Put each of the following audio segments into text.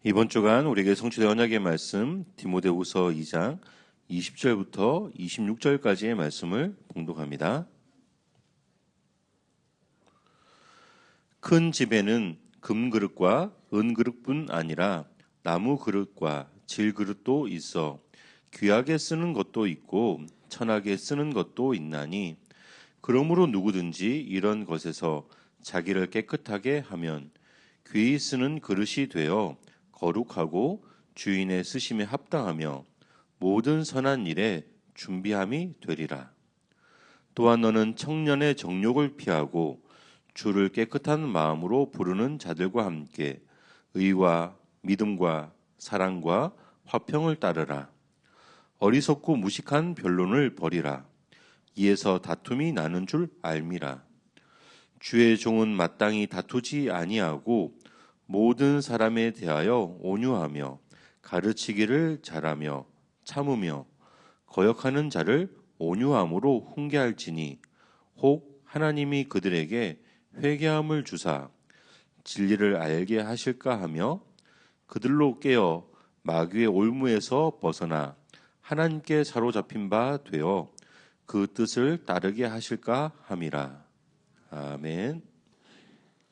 이번 주간 우리에게 성취된 언약의 말씀 디모데후서 2장 20절부터 26절까지의 말씀을 봉독합니다. 큰 집에는 금그릇과 은그릇뿐 아니라 나무 그릇과 질그릇도 있어 귀하게 쓰는 것도 있고 천하게 쓰는 것도 있나니 그러므로 누구든지 이런 것에서 자기를 깨끗하게 하면 귀히 쓰는 그릇이 되어 거룩하고 주인의 쓰심에 합당하며 모든 선한 일에 준비함이 되리라. 또한 너는 청년의 정욕을 피하고 주를 깨끗한 마음으로 부르는 자들과 함께 의와 믿음과 사랑과 화평을 따르라. 어리석고 무식한 변론을 버리라. 이에서 다툼이 나는 줄 알미라. 주의 종은 마땅히 다투지 아니하고 모든 사람에 대하여 온유하며 가르치기를 잘하며 참으며 거역하는 자를 온유함으로 훈계할지니 혹 하나님이 그들에게 회개함을 주사 진리를 알게 하실까 하며 그들로 깨어 마귀의 올무에서 벗어나 하나님께 사로잡힌 바 되어 그 뜻을 따르게 하실까 함이라. 아멘.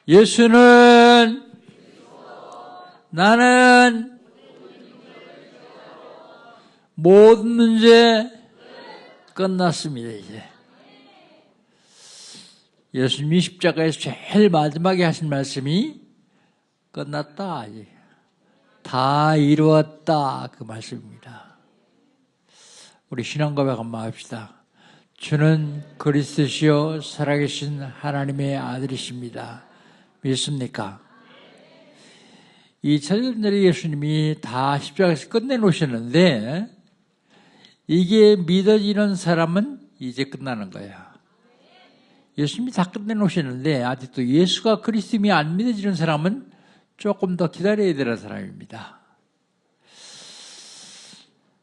예수는 나는 모든 문제 끝났습니다. 이제 예수님이 십자가에서 제일 마지막에 하신 말씀이 끝났다, 다 이루었다, 그 말씀입니다. 우리 신앙 고백 한번 합시다. 주는 그리스도시요 살아계신 하나님의 아들이십니다. 믿습니까? 2000년 전에 예수님이 다 십자가에서 끝내놓으셨는데 이게 믿어지는 사람은 이제 끝나는 거예요. 예수님이 다 끝내놓으셨는데 아직도 예수가 그리스도임이 안 믿어지는 사람은 조금 더 기다려야 되는 사람입니다.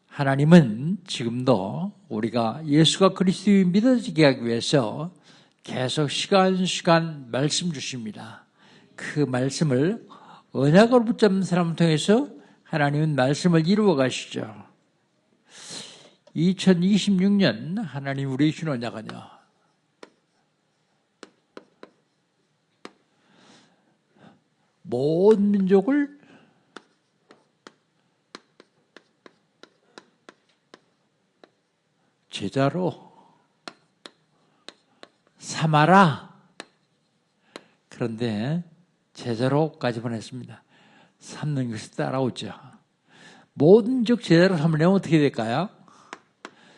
하나님은 지금도 우리가 예수가 그리스도임이 믿어지게 하기 위해서 계속 시간 말씀 주십니다. 그 말씀을 언약으로 붙잡는 사람을 통해서 하나님은 말씀을 이루어 가시죠. 2026년 하나님 우리에게 주신 언약은요, 모든 민족을 제자로 삼아라. 그런데 제자로까지 보냈습니다. 삼는 것이 따라오죠. 모든 민족 제자로 삼으려면 어떻게 될까요?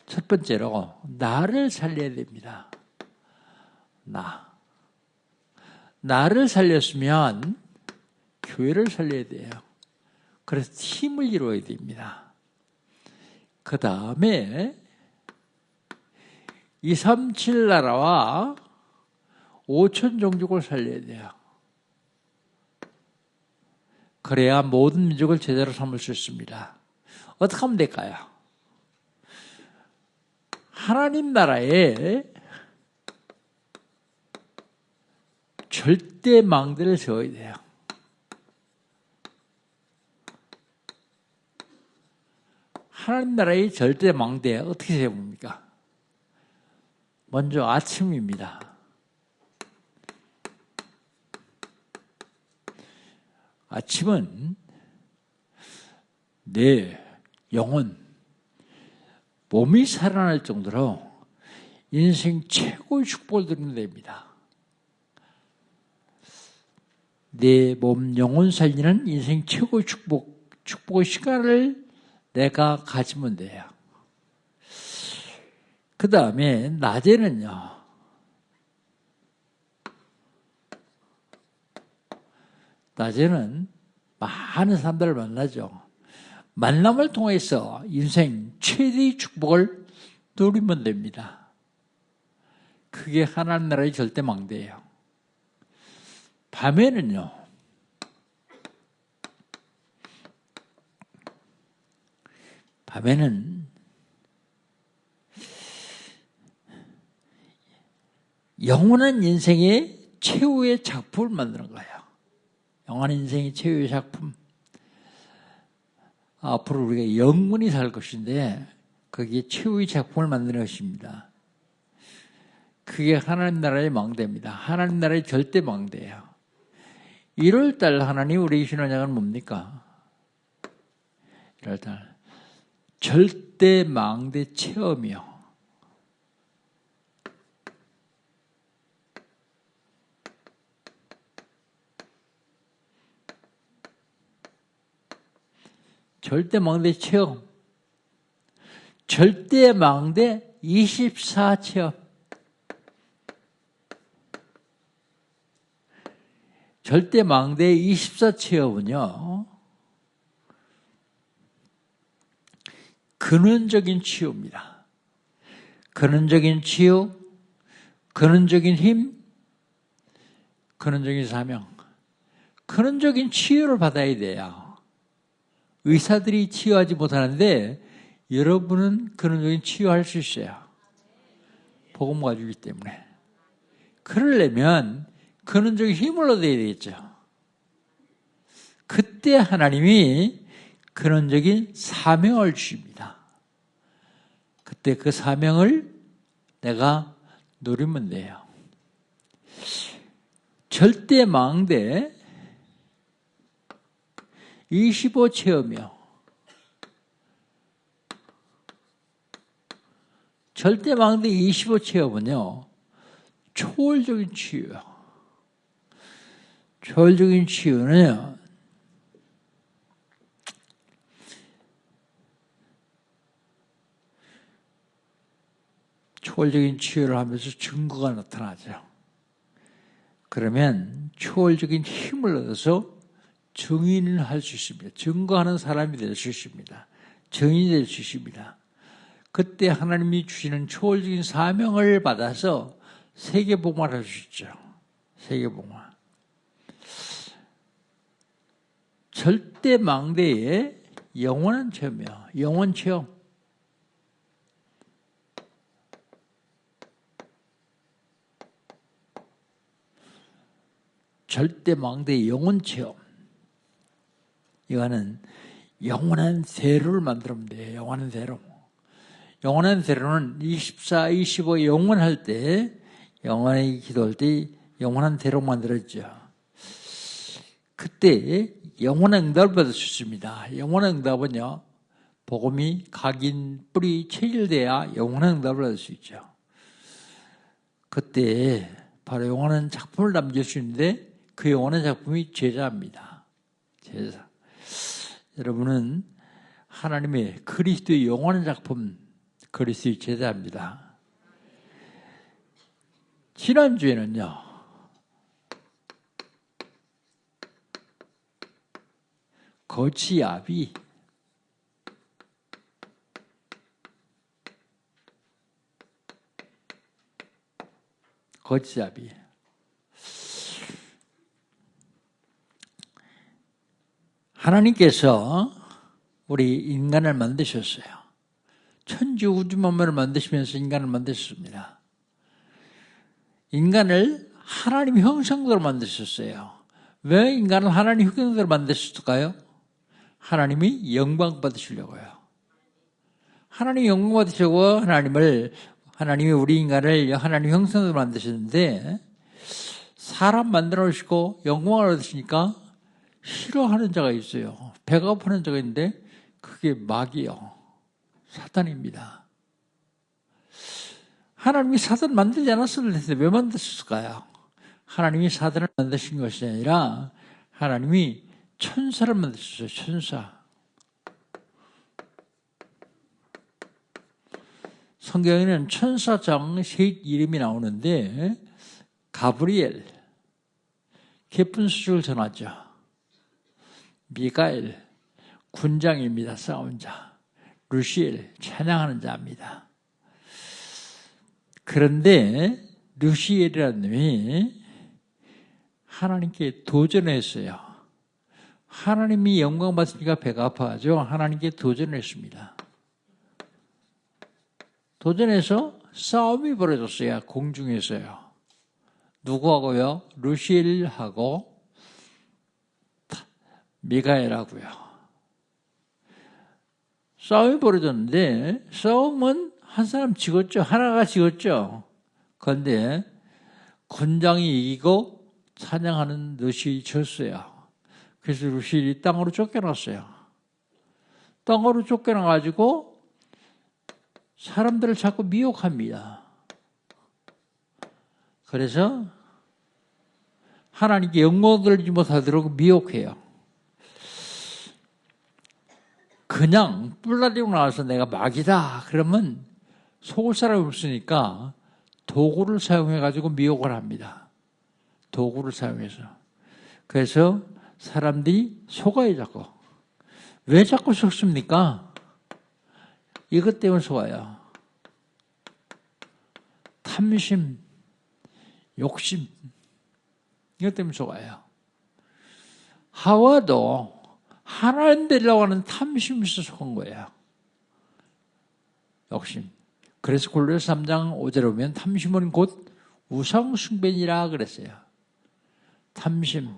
첫 번째로 나를 살려야 됩니다. 나를 살렸으면 교회를 살려야 돼요. 그래서 팀을 이루어야 됩니다. 그 다음에 237 나라와 5천 종족을 살려야 돼요. 그래야 모든 민족을 제자로 삼을 수 있습니다. 어떻게 하면 될까요? 하나님 나라에 절대 망대를 세워야 돼요. 하나님 나라의 절대 망대 어떻게 세웁니까? 먼저 아침입니다. 아침은 내 영혼, 몸이 살아날 정도로 인생 최고의 축복을 드리는 데입니다. 내 몸, 영혼 살리는 인생 최고의 축복의 시간을 내가 가지면 돼요. 그 다음에 낮에는요, 많은 사람들을 만나죠. 만남을 통해서 인생 최대의 축복을 누리면 됩니다. 그게 하나님 나라의 절대 망대예요. 밤에는 영원한 인생의 최후의 작품을 만드는 거예요. 영원한 인생의 최후의 작품. 앞으로 우리가 영원히 살 것인데 거기에 최후의 작품을 만드는 것입니다. 그게 하나님 나라의 망대입니다. 하나님 나라의 절대 망대예요. 1월달 하나님 우리 신앙은 뭡니까? 1월달 절대 망대 체험이요. 절대 망대 체험. 절대 망대 24 체험. 절대 망대 24 체험은요, 근원적인 치유입니다. 근원적인 치유, 근원적인 힘, 근원적인 사명. 근원적인 치유를 받아야 돼요. 의사들이 치유하지 못하는데 여러분은 근원적인 치유할 수 있어요. 복음 가지기 때문에. 그러려면 근원적인 힘을 얻어야 되겠죠. 그때 하나님이 근원적인 사명을 주십니다. 그때 그 사명을 내가 누리면 돼요. 절대 망대 25 체험이요. 절대 망대 25 체험은요, 초월적인 치유요. 초월적인 치유는요, 초월적인 치유를 하면서 증거가 나타나죠. 그러면 초월적인 힘을 얻어서 증인을 할 수 있습니다. 증거하는 사람이 될 수 있습니다. 증인이 될 수 있습니다. 그때 하나님이 주시는 초월적인 사명을 받아서 세계복음을 할 수 있죠. 세계복음. 절대 망대의 영원한 체험이요. 영원 체험. 절대 망대의 영원 체험. 이거는 영원한 세로를 만들면 돼요. 영원한 세로. 영원한 세로는 24, 25 영원할 때, 영원히 기도할 때 영원한 세로 만들었죠. 그때 영원한 응답을 받을 수 있습니다. 영원한 응답은요, 복음이 각인, 뿌리, 체질돼야 영원한 응답을 받을 수 있죠. 그때 바로 영원한 작품을 남길 수 있는데 그 영원한 작품이 제자입니다. 제자. 여러분은 하나님의 그리스도의 영원한 작품, 그리스도의 제자입니다. 지난주에는요, 거치야비, 거치야비. 하나님께서 우리 인간을 만드셨어요. 천지 우주 만물을 만드시면서 인간을 만드셨습니다. 인간을 하나님 형상대로 만드셨어요. 왜 인간을 하나님 형상대로 만드셨을까요? 하나님이 영광 받으시려고요. 하나님이 영광 받으시려고 하나님이 우리 인간을 하나님 형상대로 만드셨는데, 사람 만들어 놓으시고 영광을 얻으시니까 싫어하는 자가 있어요. 배가 고프는 자가 있는데 그게 마귀요. 사탄입니다. 하나님이 사탄 만들지 않았을 텐데 왜 만드셨을까요? 하나님이 사탄을 만드신 것이 아니라 하나님이 천사를 만드셨어요. 천사. 성경에는 천사장 세 이름이 나오는데, 가브리엘, 기쁜 소식을 전하죠. 미가엘, 군장입니다. 싸운 자. 루시엘, 찬양하는 자입니다. 그런데 루시엘이라는 놈이 하나님께 도전했어요. 하나님이 영광 받으니까 배가 아파가지고 하나님께 도전했습니다. 도전해서 싸움이 벌어졌어요. 공중에서요. 누구하고요? 루시엘하고 미가엘하고요. 싸움이 벌어졌는데 싸움은 한 사람 지었죠. 하나가 지었죠. 그런데 군장이 이기고 사냥하는 넛이 졌어요. 그래서 루실이 땅으로 쫓겨났어요. 땅으로 쫓겨나가지고 사람들을 자꾸 미혹합니다. 그래서 하나님께 영광 돌리지 못하도록 미혹해요. 그냥 뿔나리고 나와서 내가 마귀다 그러면 속을 사람이 없으니까 도구를 사용해가지고 미혹을 합니다. 도구를 사용해서. 그래서 사람들이 속아요 자꾸. 왜 자꾸 속습니까? 이것 때문에 속아요. 탐심, 욕심, 이것 때문에 속아요. 하와도 하나님 되려고 하는 탐심이 있어서 속은 거예요. 욕심. 그래서 골로새 3장 5절에 보면 탐심은 곧 우상숭배니라 그랬어요. 탐심.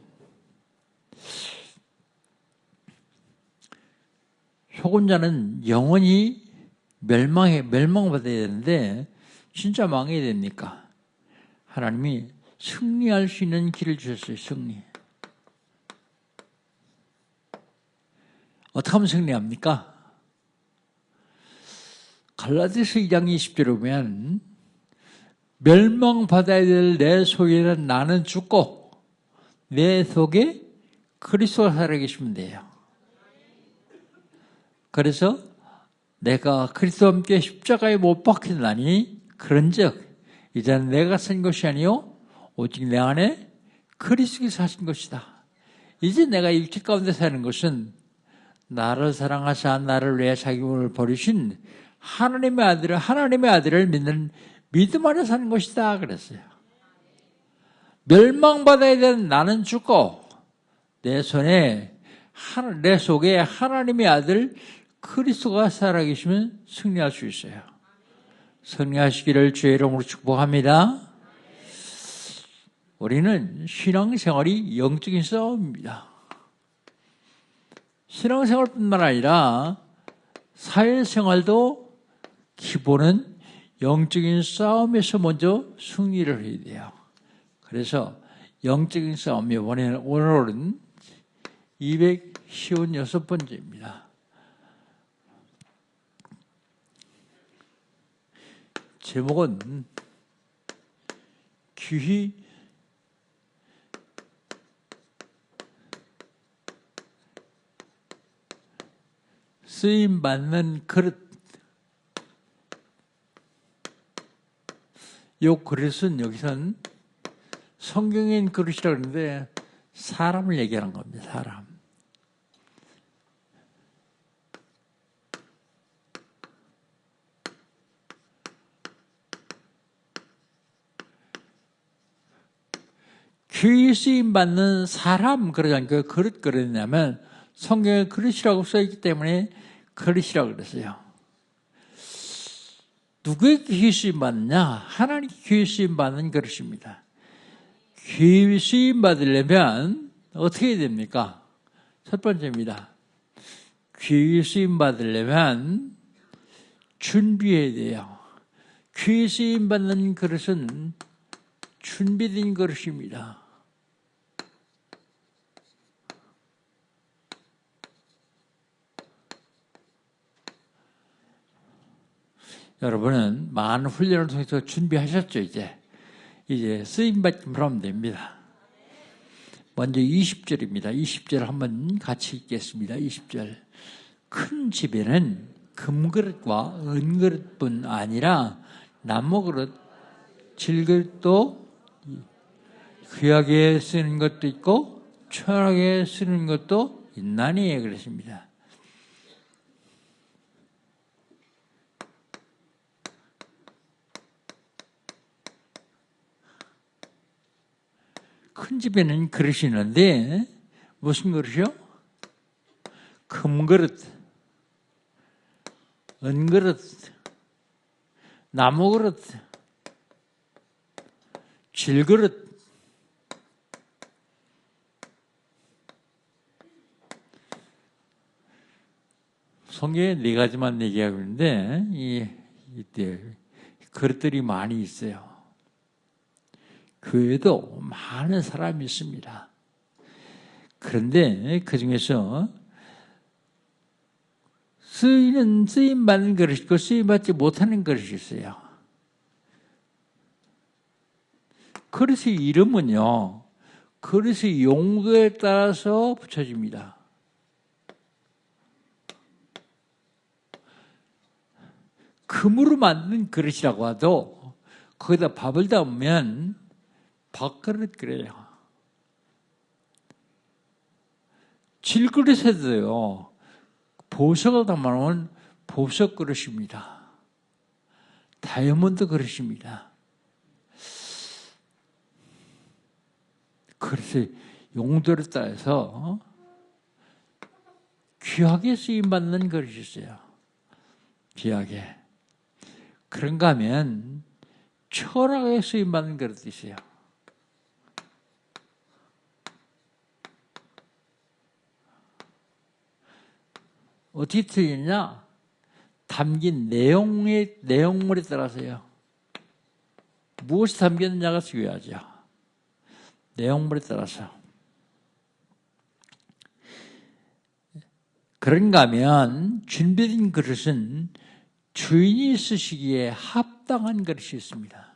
속은 자는 영원히 멸망받아야 되는데 진짜 망해야 됩니까? 하나님이 승리할 수 있는 길을 주셨어요. 승리. 어떻게 하면 승리합니까? 갈라디아서 2장 20절에 보면 멸망받아야 될 내 속에는 나는 죽고 내 속에 그리스도가 살아계시면 돼요. 그래서 내가 그리스도와 함께 십자가에 못 박혔나니 그런즉 이제는 내가 산 것이 아니요 오직 내 안에 그리스도께서 사신 것이다. 이제 내가 육체 가운데 사는 것은 나를 사랑하사 나를 위해 자기 몸을 버리신 하나님의 아들을 믿는 믿음 안에 사는 것이다 그랬어요. 멸망받아야 되는 나는 죽고 내 속에 하나님의 아들 그리스도가 살아계시면 승리할 수 있어요. 승리하시기를 주의 이름으로 축복합니다. 우리는 신앙생활이 영적인 싸움입니다. 신앙생활뿐만 아니라 사회생활도 기본은 영적인 싸움에서 먼저 승리를 해야 돼요. 그래서 영적인 싸움, 오늘은 256번째입니다. 제목은 귀히 쓰임받는 그릇. 이 그릇은 여기서는 성경인 그릇이라고 하는데 사람을 얘기하는 겁니다. 사람. 귀히 쓰임받는 사람 그러지 그릇 그랬냐면 성경에 그릇이라고 써있기 때문에 그릇이라고 그랬어요. 누구에게 귀히 쓰임받느냐? 하나님께 귀히 쓰임받는 그릇입니다. 귀히 쓰임받으려면 어떻게 해야 됩니까? 첫 번째입니다. 귀히 쓰임받으려면 준비해야 돼요. 귀히 쓰임받는 그릇은 준비된 그릇입니다. 여러분은 많은 훈련을 통해서 준비하셨죠, 이제 쓰임받기만 하면 됩니다. 먼저 20절입니다. 20절 한번 같이 읽겠습니다. 20절. 큰 집에는 금그릇과 은그릇뿐 아니라 나무그릇, 질그릇도 귀하게 쓰는 것도 있고 천하게 쓰는 것도 있나니 그랬습니다. 큰 집에는 그릇이 있는데 무슨 그릇이요? 금그릇, 은그릇, 나무그릇, 질그릇, 성경에 네 가지만 얘기하고 있는데 이때 그릇들이 많이 있어요. 교회도 많은 사람이 있습니다. 그런데 그 중에서 쓰임받는 그릇이 있고 쓰임받지 못하는 그릇이 있어요. 그릇의 이름은요, 그릇의 용도에 따라서 붙여집니다. 금으로 만든 그릇이라고 해도 거기다 밥을 담으면 밥그릇 그래요. 질그릇에도요, 보석을 담아놓은 보석 그릇입니다. 다이아몬드 그릇입니다. 그릇의 용도에 따라서 귀하게 쓰임받는 그릇이 있어요. 귀하게. 그런가 하면 철학에 쓰임받는 그릇도 있어요. 어떻게 틀리냐? 담긴 내용물에 따라서요. 무엇이 담겼느냐가 중요하죠. 내용물에 따라서. 그런가 하면 준비된 그릇은 주인이 쓰시기에 합당한 그릇이 있습니다.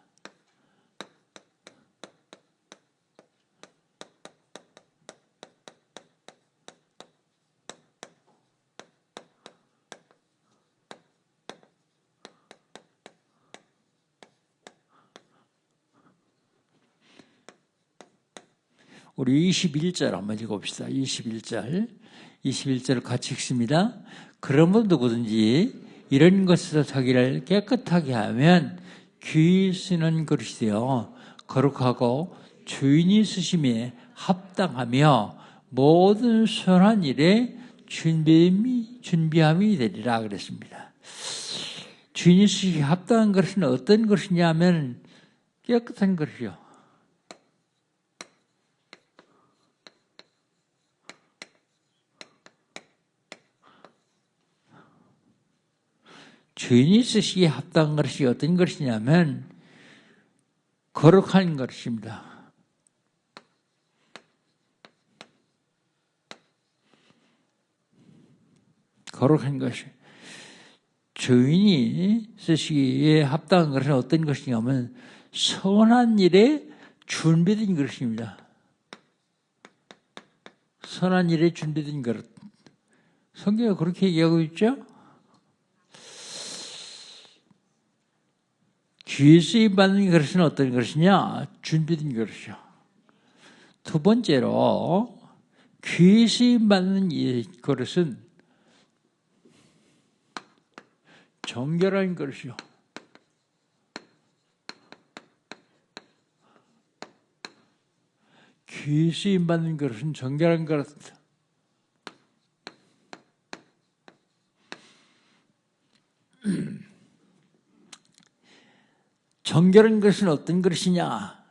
우리 21절 한번 읽어봅시다. 21절을 같이 읽습니다. 그러므로 누구든지 이런 것에서 자기를 깨끗하게 하면 귀히 쓰는 그릇이 되어 거룩하고 주인이 쓰심에 합당하며 모든 선한 일에 준비함이 되리라 그랬습니다. 주인이 쓰시기에 합당한 그릇은 어떤 것이냐 하면 깨끗한 그릇이요. 주인이 쓰시기에 합당한 것이 어떤 것이냐면 거룩한 것입니다. 거룩한 것이. 주인이 쓰시기에 합당한 것은 어떤 것이냐면 선한 일에 준비된 것입니다. 선한 일에 준비된 것. 성경이 그렇게 얘기하고 있죠? 귀에 쓰임받는 그릇은 어떤 것이냐? 준비된 그릇이요. 두 번째로 귀에 쓰임받는 이 그릇은 정결한 그릇이요. 귀에 쓰임받는 그릇은 정결한 그릇. 정결한 것은 어떤 것이냐?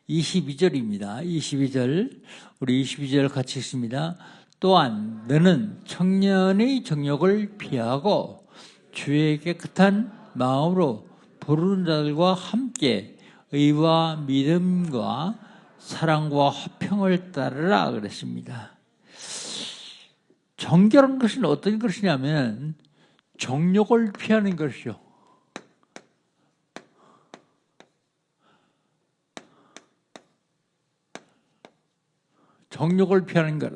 22절입니다. 22절, 우리 22절 같이 읽습니다. 또한 너는 청년의 정욕을 피하고 주의 깨끗한 마음으로 부르는 자들과 함께 의와 믿음과 사랑과 화평을 따르라 그랬습니다. 정결한 것은 어떤 것이냐면 정욕을 피하는 것이요. 정욕을 피하는 것.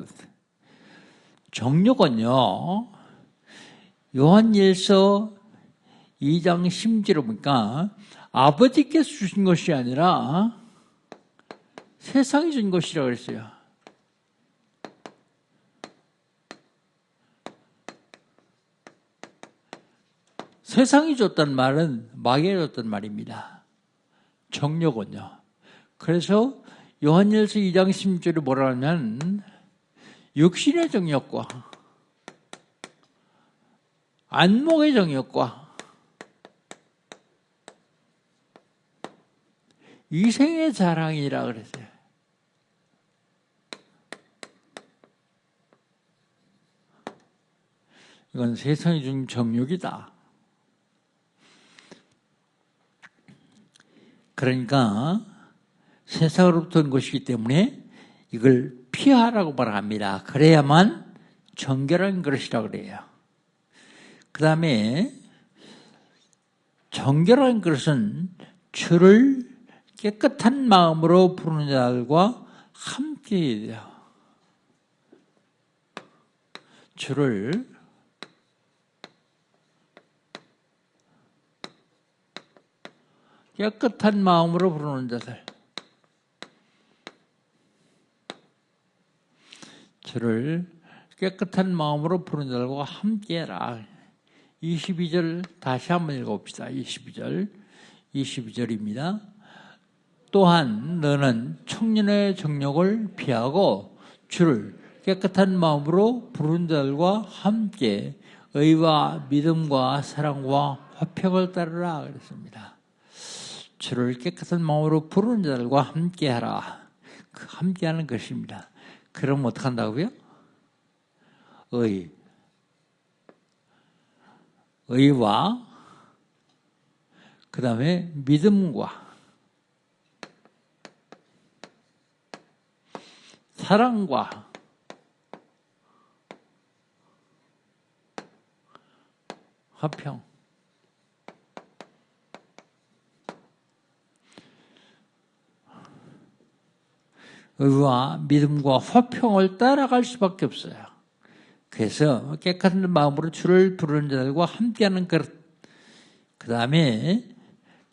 정욕은요, 요한일서 2장 10절을 보니까 아버지께서 주신 것이 아니라 세상이 준 것이라고 그랬어요. 세상이 줬단 말은 마귀가 줬단 말입니다. 정욕은요. 그래서 요한일서 2장 10절에 뭐라 하면 육신의 정욕과 안목의 정욕과 이생의 자랑이라 그랬어요. 이건 세상이 준 정욕이다. 그러니까 세상으로부터 온 것이기 때문에 이걸 피하라고 말합니다. 그래야만 정결한 그릇이라고 그래요. 그 다음에 정결한 그릇은 주를 깨끗한 마음으로 부르는 자들과 함께 해야 돼요. 주를 깨끗한 마음으로 부르는 자들, 주를 깨끗한 마음으로 부르는 자들과 함께해라. 22절 다시 한번 읽어봅시다. 22절입니다. 또한 너는 청년의 정욕을 피하고 주를 깨끗한 마음으로 부르는 자들과 함께 의와 믿음과 사랑과 화평을 따르라 그랬습니다. 주를 깨끗한 마음으로 부르는 자들과 함께하라. 그 함께하는 것입니다. 그럼 어떻게 한다고요? 의와 그 다음에 믿음과 사랑과 화평. 의와 믿음과 화평을 따라갈 수밖에 없어요. 그래서 깨끗한 마음으로 주를 부르는 자들과 함께하는 그릇. 그 다음에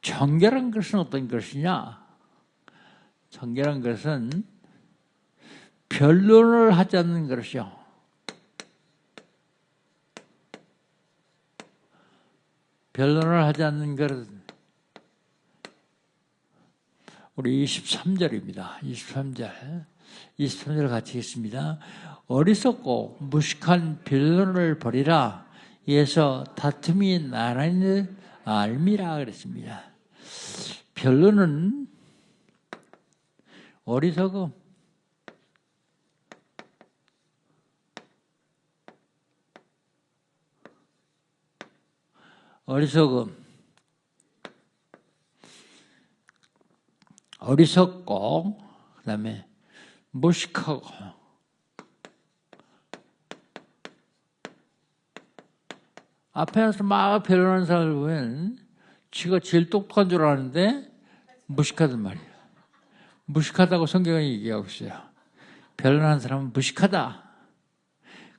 정결한 것은 어떤 것이냐? 정결한 것은 변론을 하지 않는 것이요. 변론을 하지 않는 것. 우리 23절입니다. 23절 같이 읽습니다. 어리석고 무식한 변론을 버리라. 이에서 다툼이 나라니 알미라 그랬습니다. 변론은 어리석음, 어리석고 그 다음에 무식하고 앞에서 막 변론하는 사람을 보면 지가 제일 똑똑한 줄 아는데 무식하단 말이에요. 무식하다고 성경이 얘기하고 있어요. 변론하는 사람은 무식하다.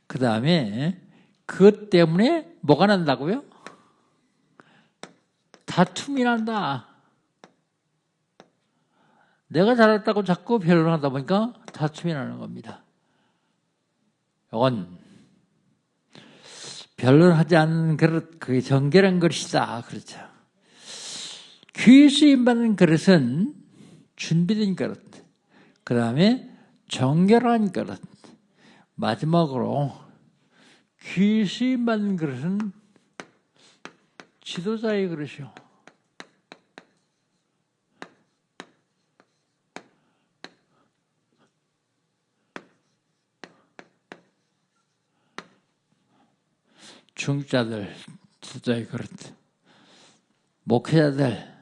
그 다음에 그것 때문에 뭐가 난다고요? 다툼이 난다. 내가 잘했다고 자꾸 변론하다 보니까 다툼이 나는 겁니다. 이건 변론하지 않는 그릇, 그게 정결한 그릇이다. 그렇죠. 귀 쓰임받는 그릇은 준비된 그릇, 그 다음에 정결한 그릇, 마지막으로 귀 쓰임받는 그릇은 지도자의 그릇이요. 중자들, 지도자의 그릇, 목회자들.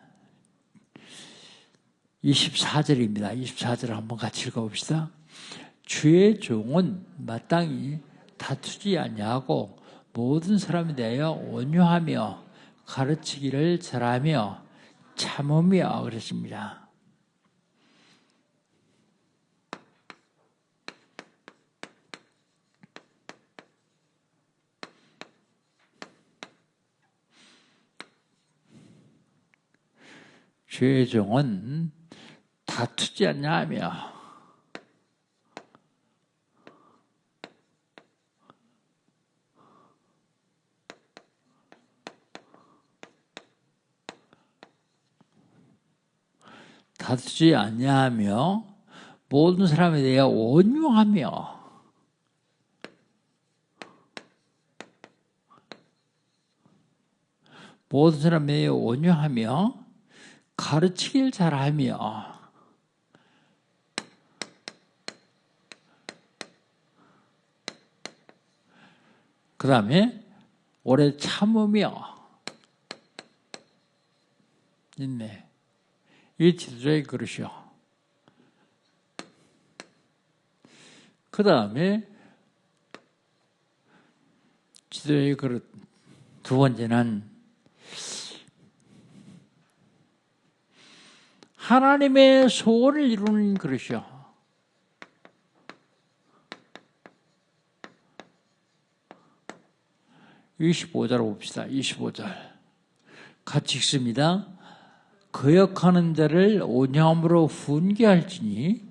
24절입니다. 24절을 한번 같이 읽어봅시다. 주의 종은 마땅히 다투지 아니하고 모든 사람에 대하여 온유하며 가르치기를 잘하며 참으며 그랬습니다. 주의 종은 다투지 않냐하며 다투지 않냐하며 모든 사람에 대해 온유하며 모든 사람에 대해 온유하며 가르치길 잘하며 그 다음에 오래 참으며 있네. 이 지도자의 그릇이요. 그 다음에 지도자의 그릇 두 번째는 하나님의 소원을 이루는 그릇이요. (25절) 봅시다. 25절 같이 읽습니다. 거역하는 자를 온유함으로 훈계할지니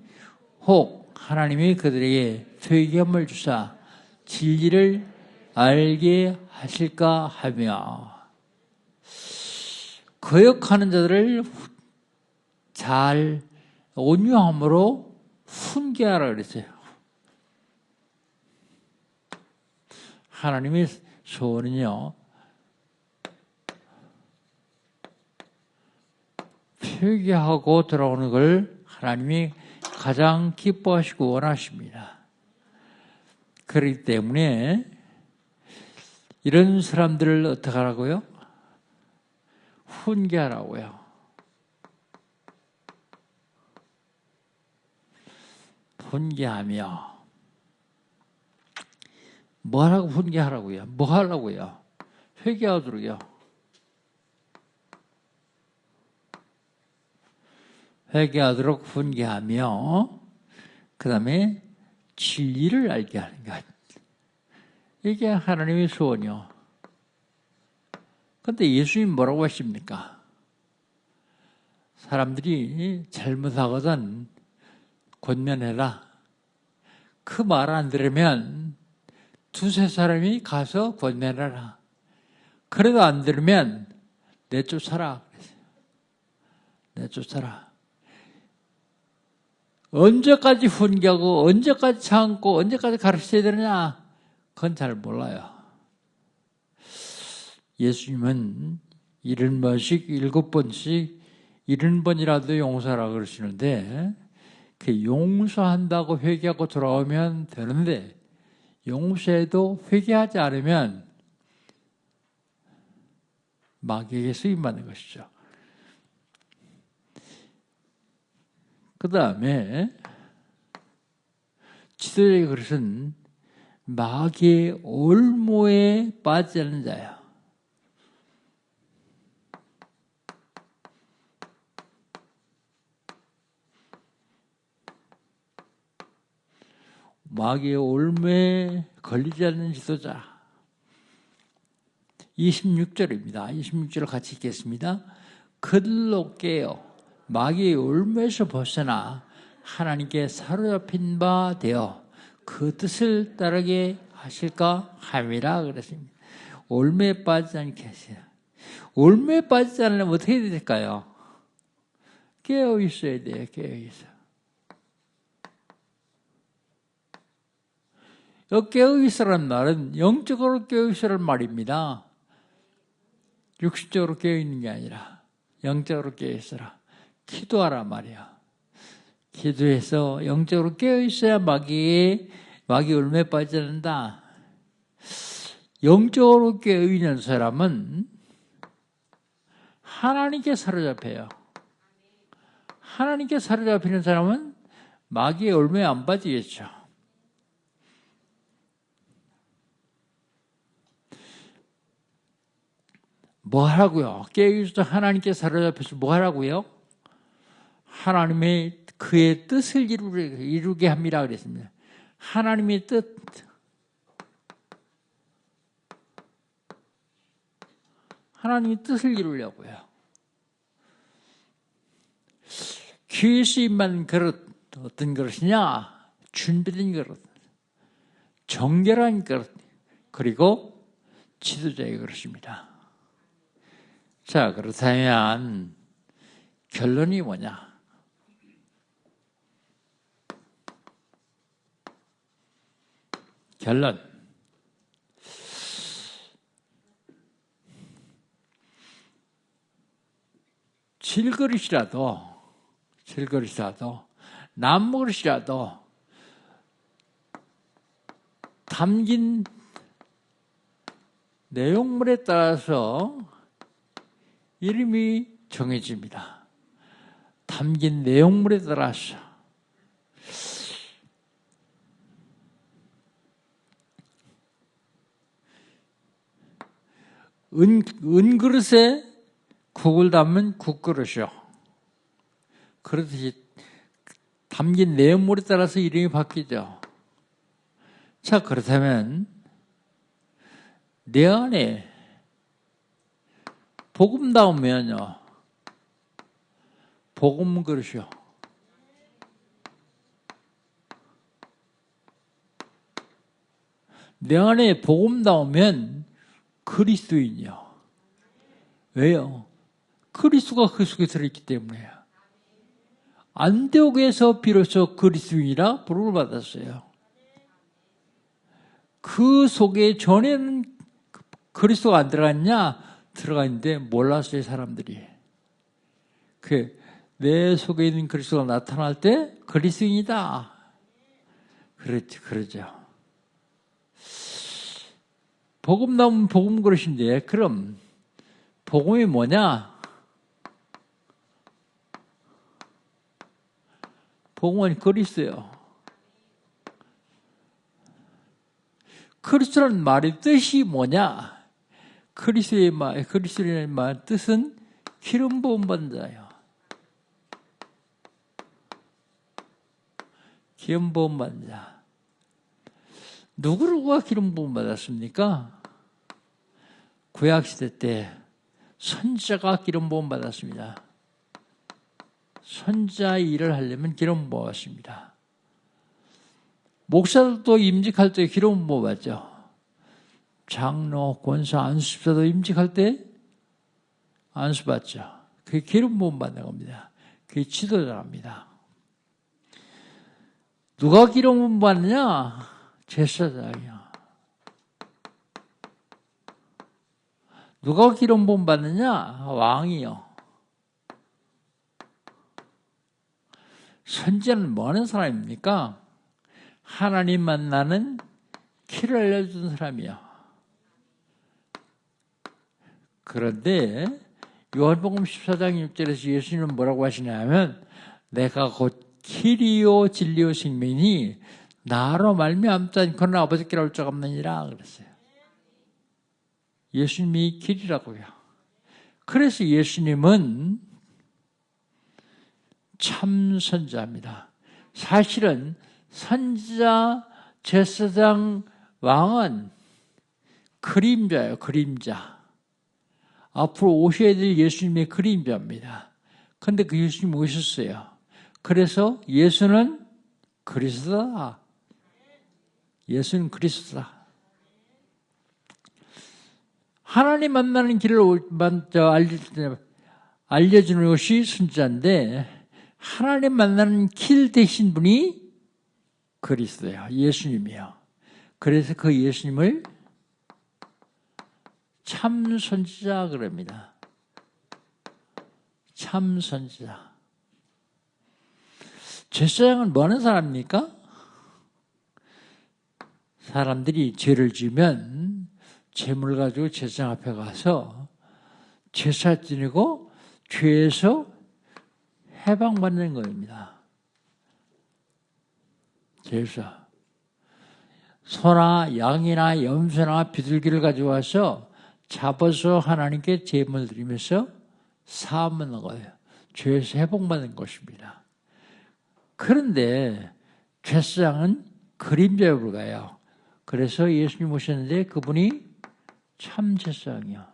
혹 하나님이 그들에게 회개함을 주사 진리를 알게 하실까 하며, 거역하는 자들을 잘 온유함으로 훈계하라 그랬어요. 하나님의 소원은요, 회개하고 돌아오는 걸 하나님이 가장 기뻐하시고 원하십니다. 그렇기 때문에 이런 사람들을 어떻게 하라고요? 훈계하라고요. 훈계하며 뭐 하라고 훈계하라고요? 뭐 하라고요? 회개하도록요. 회개하도록 훈계하며 그 다음에 진리를 알게 하는 것. 이게 하나님의 소원이요. 그런데 예수님 뭐라고 하십니까? 사람들이 잘못하거든 권면해라. 그 말 안 들으면 두세 사람이 가서 권면해라. 그래도 안 들으면 내쫓아라. 내쫓아라. 언제까지 훈계하고 언제까지 참고 언제까지 가르쳐야 되느냐? 그건 잘 몰라요. 예수님은 70번씩 7번씩 70번이라도 용서하라 그러시는데, 그 용서한다고 회개하고 돌아오면 되는데 용서해도 회개하지 않으면 마귀에게 쓰임받는 것이죠. 그 다음에 지도자의 그릇은 마귀의 올무에 빠지지 않는 자야. 마귀의 올무에 걸리지 않는 지도자. 26절입니다. 26절을 같이 읽겠습니다. 그들로 깨어 마귀의 올무에서 벗어나 하나님께 사로잡힌 바 되어 그 뜻을 따르게 하실까 함이라 그랬습니다. 올무에 빠지지 않게 하세요. 올무에 빠지지 않으려면 어떻게 해야 될까요? 깨어 있어야 돼요. 깨어 있어. 깨어 있으라는 말은 영적으로 깨어 있으라는 말입니다. 육신적으로 깨어 있는 게 아니라 영적으로 깨어 있으라. 기도하라 말이야. 기도해서 영적으로 깨어 있어야 마귀 올무에 빠지지 않는다. 영적으로 깨어 있는 사람은 하나님께 사로잡혀요. 하나님께 사로잡히는 사람은 마귀의 올무에 안 빠지겠죠. 뭐 하라고요? 깨어있어 하나님께 사로잡혀서 뭐 하라고요? 하나님의 그의 뜻을 이루게 합니다 그랬습니다. 하나님의 뜻. 하나님의 뜻을 이루려고요. 귀에 쓰임받는 그릇, 어떤 그릇이냐? 준비된 그릇, 정결한 그릇, 그리고 지도자의 그릇입니다. 자, 그렇다면 결론이 뭐냐? 결론. 질그릇이라도 남그릇이라도 담긴 내용물에 따라서 이름이 정해집니다. 담긴 내용물에 따라서. 은그릇에 국을 담으면 국그릇이요. 그렇듯이 담긴 내용물에 따라서 이름이 바뀌죠. 자, 그렇다면 내 안에 복음 나오면요, 복음 그릇이요. 내 안에 복음 나오면 그리스도인이요. 왜요? 그리스도가 그 속에 들어있기 때문에요. 안디옥에서 비로소 그리스도인이라 부름을 받았어요. 그 속에 전에는 그리스도가 안 들어갔냐? 들어가 있는데 몰랐어요, 사람들이. 내 속에 있는 그리스도가 나타날 때 그리스도인이다. 그러죠. 복음 나오면 복음 그릇인데, 그럼 복음이 뭐냐? 복음은 그리스도예요. 그리스도라는 말의 뜻이 뭐냐? 그리스도의 말 뜻은 기름 부음 받는 자예요. 기름 부음 받는 자. 누구가 기름 부음 받았습니까? 구약시대 때 선지자가 기름 부음 받았습니다. 선지자 일을 하려면 기름 부음 받습니다. 목사들도 임직할 때 기름 부음 받죠. 장로, 권사, 안수집사도 임직할 때 안수 받죠. 그게 기름 부음 받는 겁니다. 그게 지도자랍니다. 누가 기름 부음 받느냐? 제사장이요. 누가 기름 부음 받느냐? 왕이요. 선지자는 뭐 하는 사람입니까? 하나님 만나는 길을 알려준 사람이요. 그런데 요한복음 14장 6절에서 예수님은 뭐라고 하시냐면, 내가 곧 길이요 진리요 생명이니 나로 말미암지 않고는 아버지께로 올 적 없느니라 그랬어요. 예수님이 길이라고요. 그래서 예수님은 참 선지자입니다. 사실은 선지자, 제사장, 왕은 그림자예요. 그림자. 앞으로 오셔야 될 예수님의 그림자입니다. 그런데 그 예수님 오셨어요. 그래서 예수는 그리스도다. 예수는 그리스도다. 하나님 만나는 길을 알려주는 것이 선지자인데, 하나님 만나는 길 되신 분이 그리스도예요. 예수님이요. 그래서 그 예수님을 참 선지자 그럽니다. 참 선지자. 제사장은 뭐 하는 사람입니까? 사람들이 죄를 지으면 재물 가지고 제사장 앞에 가서 제사 지내고 죄에서 해방받는 겁니다. 죄에서. 소나 양이나 염소나 비둘기를 가지고 와서 잡아서 하나님께 제물 드리면서 사함하는 거예요. 죄에서 해방받는 것입니다. 그런데 제사장은 그림자에 불과해요. 그래서 예수님 오셨는데 그분이 참 제사장이요.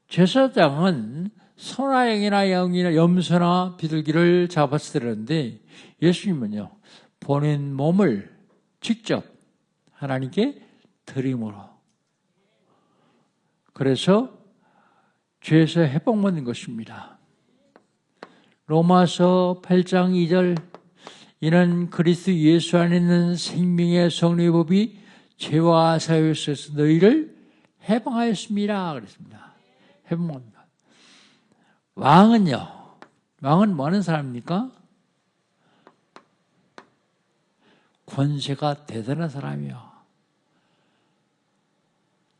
제사장은 소나 양이나 양이나 염소나 비둘기를 잡아서 드렸는데, 예수님은요, 본인 몸을 직접 하나님께 드림으로. 그래서 죄에서 해방받는 것입니다. 로마서 8장 2절, 이는 그리스도 예수 안에 있는 생명의 성령의 법이 죄와 사유에서 너희를 해방하였습니다. 그랬습니다. 해방합니다. 왕은요, 왕은 뭐 하는 사람입니까? 권세가 대단한 사람이요.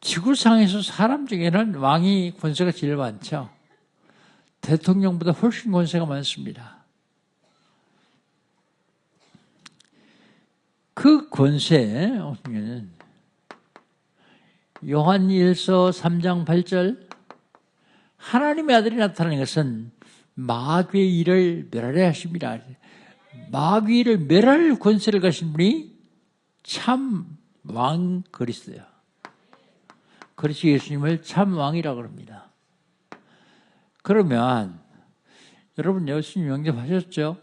지구상에서 사람 중에는 왕이 권세가 제일 많죠. 대통령보다 훨씬 권세가 많습니다. 그 권세에 보면 요한 1서 3장 8절 하나님의 아들이 나타나는 것은 마귀의 일을 멸하려 하십니다. 마귀의 일을 멸할 권세를 가진 분이 참 왕 그리스도예요. 그래서 예수님을 참 왕이라고 합니다. 그러면 여러분 예수님 영접하셨죠?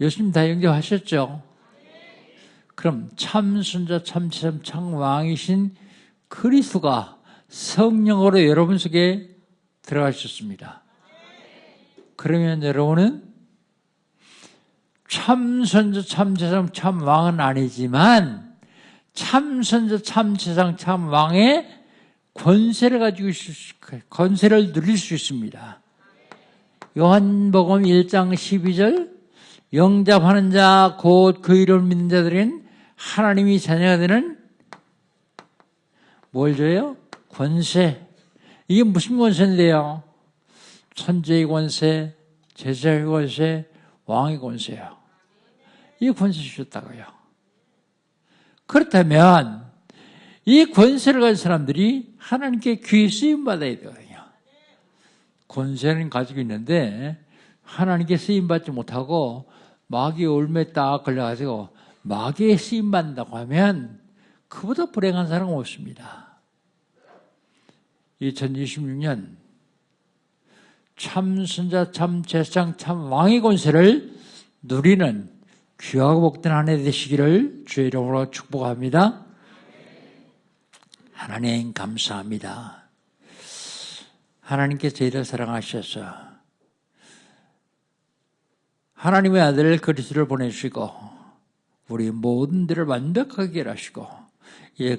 예수님 다 영접하셨죠? 그럼 참 선자, 참 제사, 참 왕이신 그리스도가 성령으로 여러분 속에 들어가셨습니다. 그러면 여러분은 참 선자, 참 제사, 참 왕은 아니지만 참 선자, 참 제사, 참 왕의 권세를 가지고 권세를 누릴 수 있습니다. 요한복음 1장 12절 영접하는 자 곧 그 이름을 믿는 자들은 하나님이 자녀가 되는 뭘 줘요? 권세. 이게 무슨 권세인데요? 천재의 권세, 제사의 권세, 왕의 권세요. 이 권세 주셨다고요. 그렇다면 이 권세를 가진 사람들이 하나님께 귀히 쓰임받아야 되거든요. 권세는 가지고 있는데 하나님께 쓰임받지 못하고 마귀의 올매에 딱 걸려가지고 마귀에 쓰임받는다고 하면 그보다 불행한 사람은 없습니다. 2026년 참 선자, 참 제사장, 참 왕의 권세를 누리는 귀하고 복된 한 해 되시기를 주의 이름으로 축복합니다. 하나님 감사합니다. 하나님께서 저희를 사랑하셔서 하나님의 아들 그리스도를 보내주시고 우리 모든 데를 완벽하게 하시고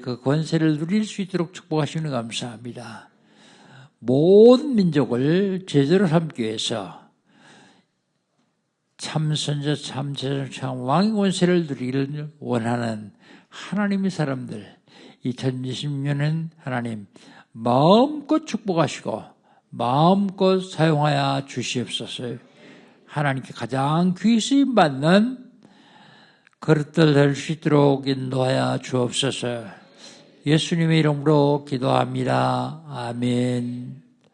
그 권세를 누릴 수 있도록 축복하시는 감사합니다. 모든 민족을 제대로 삼기 위해서 참 선자, 참 제사, 참 왕의 권세를 누리기를 원하는 하나님의 사람들 2026년은 하나님 마음껏 축복하시고 마음껏 사용하여 주시옵소서. 하나님께 가장 귀히 쓰임받는 그릇들 될 수 있도록 인도하여 주옵소서. 예수님의 이름으로 기도합니다. 아멘.